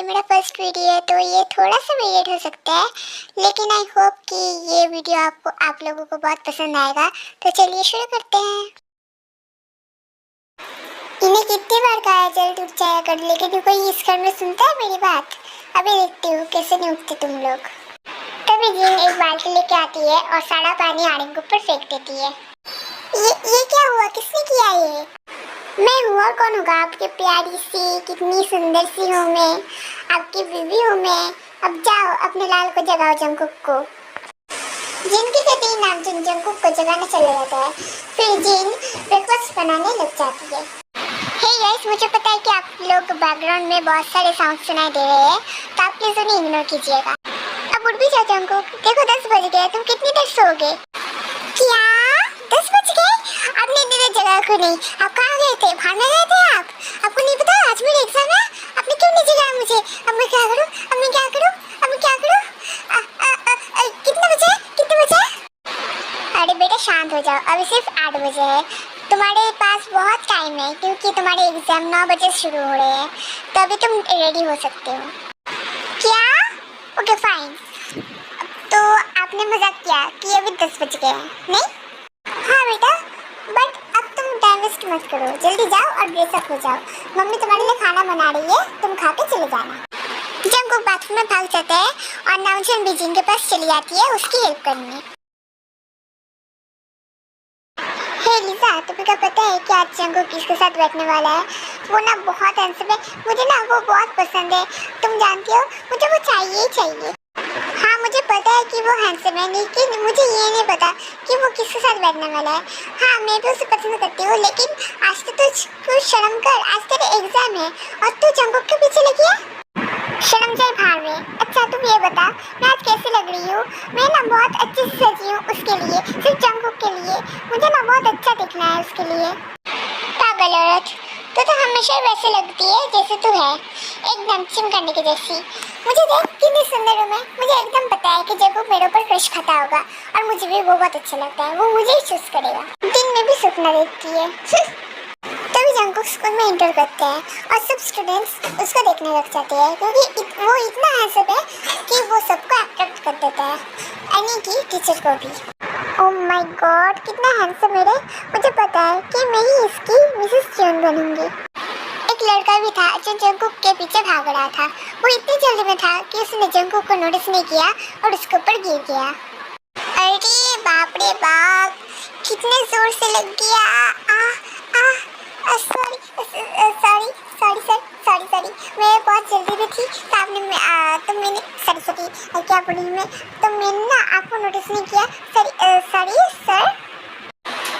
मेरा first video है तो ये थोड़ा सा वेरिएट हो सकता है, लेकिन आई होप कि ये वीडियो आप लोगों को बहुत पसंद आएगा। तो चलिए शुरू करते हैं। इन्हें कितनी बार कहा जल्द उठ जाया कर, लेकिन कोई इस घर में सुनता है मेरी बात? अभी देखती हूँ कैसे नहीं उठते तुम लोग। तभी जीन एक बाल्टी लेके आती है और सारा पानी आर्यन के ऊपर फेंक देती है। ये क्या हुआ? किसने किया ये? मैं हूँ, और कौन होगा? आपकी प्यारी सी कितनी सुंदर सी हूँ मैं, आपकी बीवी हूँ मैं। अब जाओ अपने लाल को जगाओ, जंकुक को। जिन की कहते ही नाम जिन जंकुक को जगाने चले जाता है। फिर जिन ब्रेकफास्ट बनाने लग जाती है। हे गाइस, मुझे पता है कि आप लोग बैकग्राउंड में बहुत सारे साउंड सुनाई दे रहे हैं, तो आप प्लीज उन्हें इग्नोर कीजिएगा। अब उठ भी जाओ जंकुक, देखो 10 बज गए, तुम कितनी देर सोओगे? क्या 10 बज गए? आपने इतनी देर जगह क्यों नहीं? आप कहाँ गए थे? भागने गए थे आप? आपको नहीं पता आज मेरा एग्जाम है? आपने क्यों नहीं जगाया मुझे? अब मैं क्या करूँ? अब मैं क्या करूँ? अब मैं क्या करूँ? कितने बजे? कितने बजे? अरे बेटा शांत हो जाओ, अभी सिर्फ 8 बजे है। तुम्हारे पास बहुत टाइम है, क्योंकि तुम्हारे एग्जाम 9 बजे शुरू हो रहे हैं, तो अभी तुम रेडी हो सकते हो। क्या? Okay fine. तो आपने मजाक किया कि अभी 10 बज गए हैं, नहीं? हाँ बेटा, बट अब तुम टाइम वेस्ट मत करो, जल्दी जाओ और ड्रेस अप हो जाओ। मम्मी तुम्हारे लिए खाना बना रही है, तुम खा के चले जाना। जंकुक बाथरूम में भाग जाता है और नाउनचन भी जिन के पास चली जाती है उसकी हेल्प करने। हे लिसा, तुम्हें क्या पता है कि आज जंकुक किसके साथ बैठने वाला है? वो ना बहुत हैंडसम है, मुझे ना वो बहुत पसंद है। तुम जानती हो, मुझे वो चाहिए ही चाहिए। हाँ मुझे पता है कि वो हैंडसम है, लेकिन मुझे ये नहीं पता कि वो किसके साथ बैठने वाला है। हाँ मैं भी उसे पसंद करती हूँ, लेकिन आज तो कुछ शर्म कर, आज तेरे एग्जाम है और तू जंकुक के पीछे लगी है। शर्म जाए भाड़ में। अच्छा तुम ये बता, मैं आज कैसे लग रही हूँ? मैं ना बहुत अच्छे से सजी हूँ उसके लिए, सिर्फ जंकुक के लिए। मुझे ना बहुत अच्छा दिखना है उसके लिए। पागल औरत, तो हमेशा वैसे लगती है जैसे तू है, एकदम चिमकाने की जैसी। मुझे देख कितनी सुंदर हूँ मैं। मुझे एकदम पता है कि जब वो मेरे ऊपर क्रश खाता होगा, और मुझे भी वो बहुत अच्छा लगता है, वो मुझे ही चूज करेगा। दिन में भी सपना देखती है। तभी जंकुक स्कूल में इंटर करते हैं और सब स्टूडेंट्स उसको देखने लग जाते हैं, क्योंकि वो इतना हैंडसम है कि वो सबको अट्रैक्ट कर देता है, यानी कि टीचर को भी। ओह माय गॉड, कितना हैंडसम है रे। मुझे पता है कि मैं ही इसकी मिसेस जॉन बनूंगी। एक लड़का भी था जो जंकुक के पीछे भाग रहा था। वो इतनी जल्दी में था कि उसने जंकुक को नोटिस नहीं किया और उसके ऊपर गिर गया। अरे बाप रे बाप, कितने जोर से लग गया। Sorry sorry sorry sir, sorry मैं बहुत जल्दी में थी, तो आपने तो मैंने सॉरी क्या बोली मैं, तो मैंने ना आपको नोटिस नहीं किया। Sorry sir.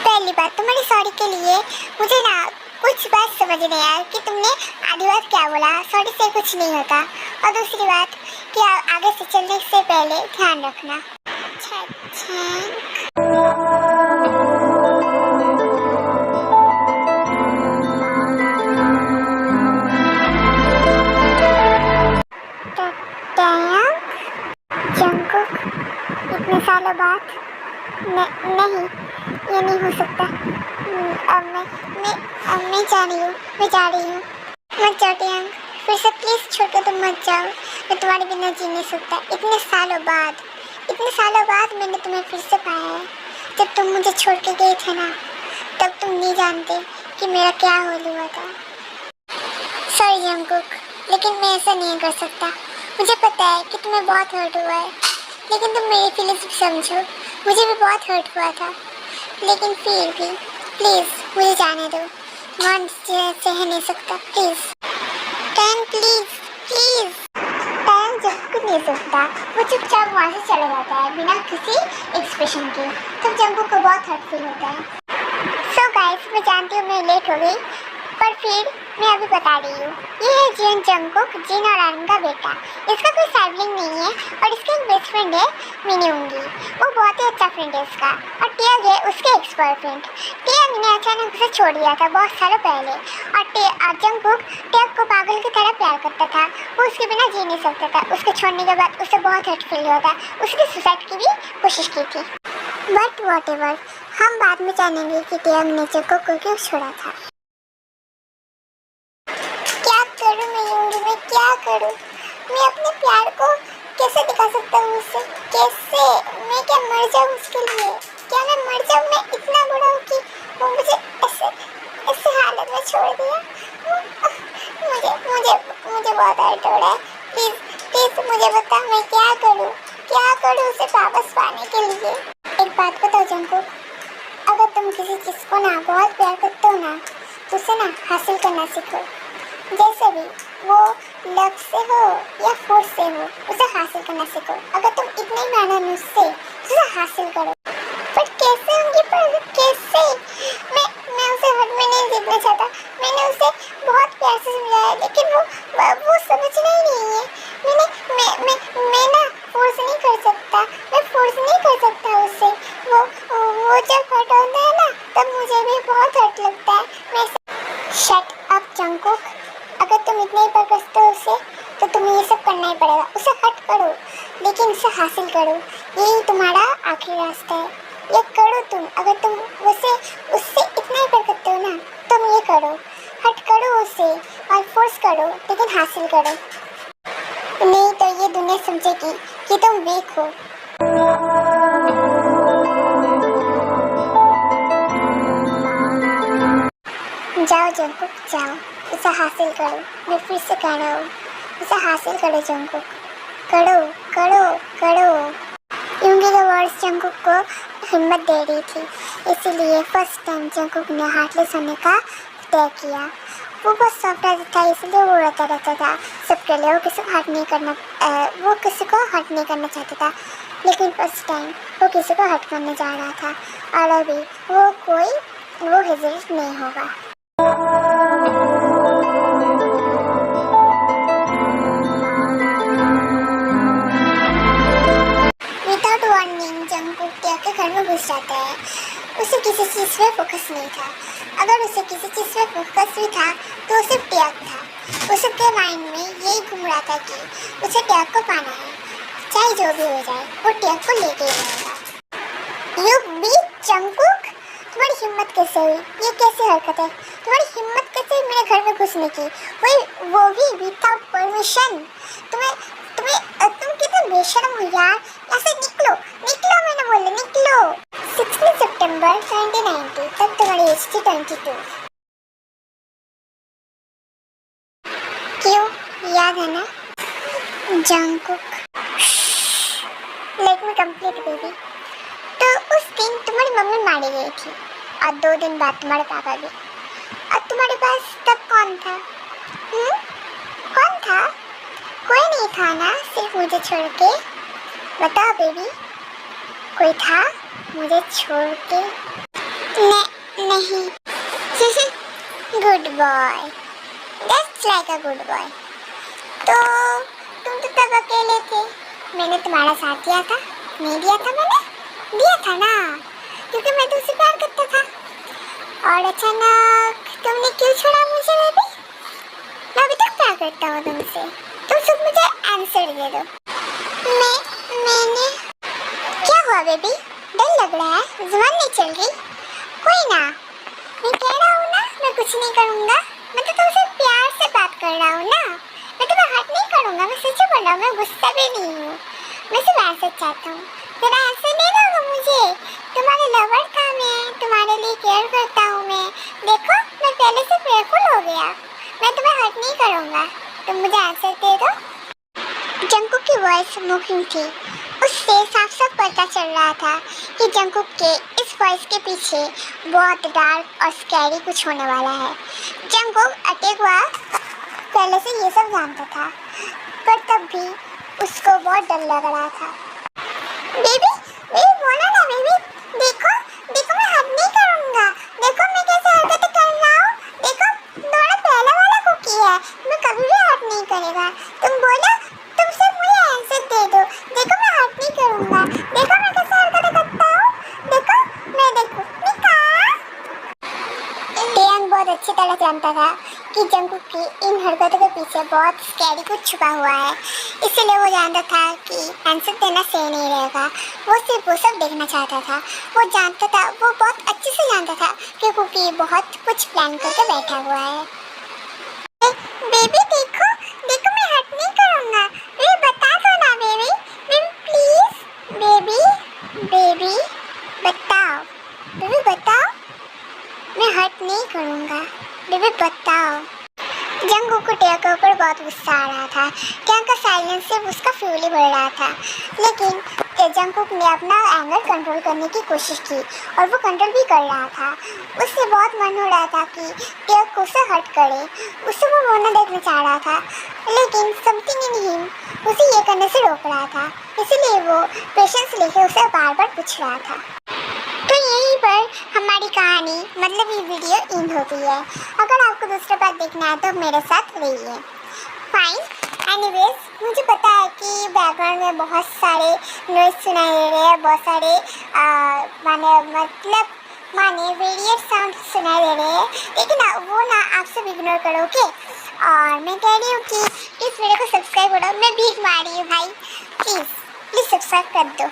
पहली बात तुम्हारी सॉरी के लिए मुझे ना कुछ बात समझ नहीं आया कि तुमने आधी बात क्या बोला। सॉरी से कुछ नहीं होता। और दूसरी बात कि आगे से चलने से पहले ध्यान रखना। जंकुक इतने सालों बाद नहीं, ये नहीं हो सकता। अब मैं जा रही हूँ, मत जाओ टैंक, फिर से प्लीज छोड़ के तुम मत जाओ। मैं तुम्हारे बिना जी नहीं सकता। इतने सालों बाद मैंने तुम्हें फिर से पाया है। जब तुम मुझे छोड़ के गए थे ना, तब तुम नहीं जानते कि मेरा क्या हाल हुआ था। सॉरी जंकुक, लेकिन मैं ऐसा नहीं कर सकता। मुझे पता है कि तुम्हें बहुत हर्ट हुआ है, लेकिन तुम मेरी फीलिंग्स भी समझो। मुझे भी बहुत हर्ट हुआ था, लेकिन फिर भी प्लीज मुझे जाने दो। मन सह नहीं सकता, please tan, please. Tan Jungkook नहीं सकता, वो चुपचाप वहाँ से चला जाता है बिना किसी एक्सप्रेशन के। तब जंकुक को बहुत हर्ट फील होता है। सो गाइस, मैं जानती हूँ मैं लेट हो गई, पर फिर मैं अभी बता रही हूँ। ये है जिन जंकुक, जिन और आर्यन का बेटा। इसका कोई साइबलिंग नहीं है, और इसका एक बेस्ट फ्रेंड है मिन्यूंगी। वो बहुत ही अच्छा फ्रेंड है उसका। और टियाग है उसके एक्स बॉयफ्रेंड। टियाग ने अचानक उसे छोड़ दिया था बहुत सालों पहले, और जंकुक टियाग को पागल की तरह प्यार करता था। वो उसके बिना जी नहीं सकता था। उसके छोड़ने के बाद उसे बहुत हर्ट फील हुआ था। उसने सुसाइड की भी कोशिश की थी। बट व्हाटएवर, हम बाद में जानेंगे कि टियाग ने जंकुक को क्यों छोड़ा था। क्या करूं मैं, क्या करूं? मैं अपने प्यार को कैसे दिखा सकता हूँ उससे? कैसे? मैं क्या मर जाऊँ उसके लिए? क्या मैं मर जाऊँ? मैं इतना बड़ा हूँ कि वो मुझे ऐसे ऐसे हालत में छोड़ दिया? मुझे मुझे मुझे बहुत हर्ट हो रहा है। प्लीज प्लीज मुझे बता, मैं क्या करूँ उसे वापस पाने के लिए? एक बात बताओ जंकुक, अगर तुम किसी चीज को ना बहुत प्यार करते हो ना, तो उसे ना हासिल करना सीखो। जैसे भी वो लक से हो या फोर्स से हो, उसे हासिल करना सीखो। अगर तुम इतने मेहनत उससे तो उसे हासिल करो। पर कैसे होंगी? पर कैसे? मैं उसे हद में नहीं जीतना चाहता। मैंने उसे बहुत प्यार से समझाया, लेकिन वो समझना ही नहीं है। मैं ना फोर्स नहीं कर सकता। मैं फोर्स नहीं कर सकता उससे। वो जब हर्ट होता है ना, तब मुझे भी बहुत हर्ट लगता है। मैं शट अप जंकुक, अगर तुम इतने ही प्यार करते हो उसे, तो तुम्हें ये सब करना ही पड़ेगा। उसे हट करो, लेकिन उसे हासिल करो। यही तुम्हारा आखिरी रास्ता है। ये करो तुम। अगर तुम उससे इतना ही प्यार करते हो ना, तुम ये करो, हट करो उसे और फोर्स करो, लेकिन हासिल करो। नहीं तो ये दुनिया समझेगी कि तुम वीक हो। जाओ जंकुक जाओ, उसे हासिल करो। मैं फिर से कह रहा हूँ, उसे हासिल करो जंकुक। करो करो करो। यूंगी के वर्ड्स जंकुक को हिम्मत दे रही थी, इसीलिए फर्स्ट टाइम जंकुक ने हार्टलेस होने का तय किया। वो बहुत सॉफ्ट था, इसलिए वो रोता रहता था सबके लिए। वो किसी को हर्ट नहीं करना चाहता था, लेकिन फर्स्ट टाइम वो किसी को हर्ट करने जा रहा था, और अभी वो हेजिटेट नहीं होगा। विदाउट वार्निंग जंकुक टिया के घर में घुस जाता है। उसे किसी चीज़ पे फोकस नहीं था। अगर उसे किसी चीज़ पे फोकस भी था तो सिर्फ ट्याग था। उसके माइंड में यही घूम रहा था कि उसे ट्याग को पाना है, चाहे जो भी हो जाए, वो ट्याग को लेके ही रहेगा। यू बीट जंकुक, तुम्हारी हिम्मत कैसे हुई? ये कैसी हरकत है? तुम्हारी हिम्मत कैसे हुई मेरे घर में घुसने की? वो भी विदाउट परमिशन? तुम कितने बेशर्म हो यार। ऐसे निकलो निकलो, मैंने बोला निकलो। 16 सितंबर 1990 तक तुम्हारी एज थी 22। क्यों, याद है ना Jungkook? Let me complete baby. तो उस दिन तुम्हारी मम्मी मारी गई थी, और 2 दिन बाद तुम्हारे पापा भी। और तुम्हारे पास तब कौन था? कौन था? कोई नहीं था ना, सिर्फ मुझे छोड़ के? बताओ बेबी, कोई था मुझे छोड़ के? नहीं। Good boy, that's like a good boy. तो तुम तो तब अकेले थे, मैंने तुम्हारा साथ दिया था। नहीं दिया था? मैंने दिया था ना, क्योंकि मैं तुमसे प्यार करता था। और अचानक तुमने क्यों छोड़ा मुझे बेबी? मैं अभी तक प्यार करता हूँ तुमसे। तुम सब मुझे आंसर दे दो। मैंने क्या हुआ बेबी? डर लग रहा है? जुबान नहीं चल रही? कोई ना, मैं कह रहा हूँ ना, मैं कुछ नहीं करूँगा। मैं तो तुमसे प्यार से बात कर रहा हूँ ना, मैं तुम्हें हर्ट नहीं करूँगा। मैं सच बोल रहा हूँ, मैं गुस्सा भी नहीं हूँ। मैं सिर्फ ऐसे चाहता हूँ, जरा ऐसे दे दो मुझे। तुम्हारे लवर था मैं, तुम्हारे लिए केयर करता हूँ मैं। देखो, मैं पहले से प्रेयरफुल हो गया। मैं तुम्हें हर्ट नहीं करूँगा, तुम मुझे आंसर दे दो। जंकुक की वॉइस स्मोकिंग थी। उससे साफ साफ पता चल रहा था कि जंकुक के इस वॉइस के पीछे बहुत डार्क और स्कैरी कुछ होने वाला है। जंकुक अटैक हुआ पहले से ये सब जानता था, पर तब भी उसको बहुत डर लग रहा था। बेबी बोलो ना बेबी। देखो मैं हद नहीं करूँगा। देखो मैं कैसे हरकतें कर रहा हूँ। देखो तुम्हारा पहला वाला कुकी है, मैं कभी भी हर्ट नहीं करेगा। तुम बोलो, तुम सिर्फ मुझे आंसर दे दो। देखो मैं हर्ट नहीं करूँगा। देखो मैं कैसे हरकतें करता हूँ। देखो टियांग बहुत अच्छी तरह जानता था कि जंकुक की इन हरकतों के पीछे बहुत स्कैरी कुछ छुपा हुआ है। इसलिए वो जानता था कि आंसर देना सही नहीं रहेगा। वो सिर्फ वो सब देखना चाहता था। वो जानता था, वो बहुत अच्छे से जानता था कि कुकी बहुत कुछ प्लान करके बैठा हुआ है। बेबी देखो मैं हर्ट नहीं करूँगा। को टेक के ऊपर बहुत गुस्सा आ रहा था कि उनका साइलेंस से उसका फ्यूल ही बढ़ रहा था। लेकिन जंगकुक ने अपना एंगर कंट्रोल करने की कोशिश की और वो कंट्रोल भी कर रहा था। उससे बहुत मन हो रहा था कि टेक उसे हर्ट करे, उससे वो रोना देखना चाह रहा था, लेकिन समथिंग इन हिम उसे ये करने से रोक रहा था। इसलिए वो पेशेंस लेके उसे बार बार पूछ रहा था। तो यहीं पर हमारी कहानी मतलब ये वीडियो एंड होती है। अगर आपको दूसरा पार्ट देखना है तो मेरे साथ रहिए। फाइन, एनीवेज, मुझे पता है कि बैकग्राउंड में बहुत सारे नॉइज सुनाई दे रहे हैं, बहुत सारे माने वेरिएट साउंड सुनाई दे रहे हैं, लेकिन वो ना आप सब इग्नोर करोगे। और मैं कह रही हूँ कि इस वीडियो को सब्सक्राइब करो। मैं भीख मार रही हूँ भाई, प्लीज़ सब्सक्राइब कर दो।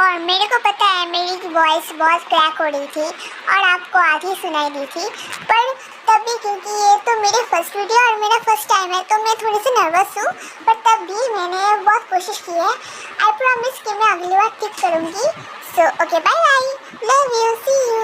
और मेरे को पता है मेरी वॉइस बहुत क्रैक हो रही थी और आपको आधी सुनाई दी थी, पर तभी क्योंकि ये तो मेरी फर्स्ट वीडियो और मेरा फर्स्ट टाइम है तो मैं थोड़ी सी नर्वस हूँ, पर तब भी मैंने बहुत कोशिश की है। आई प्रॉमिस कि मैं अगली बार ठीक करूँगी। So okay, bye bye, love you, see you.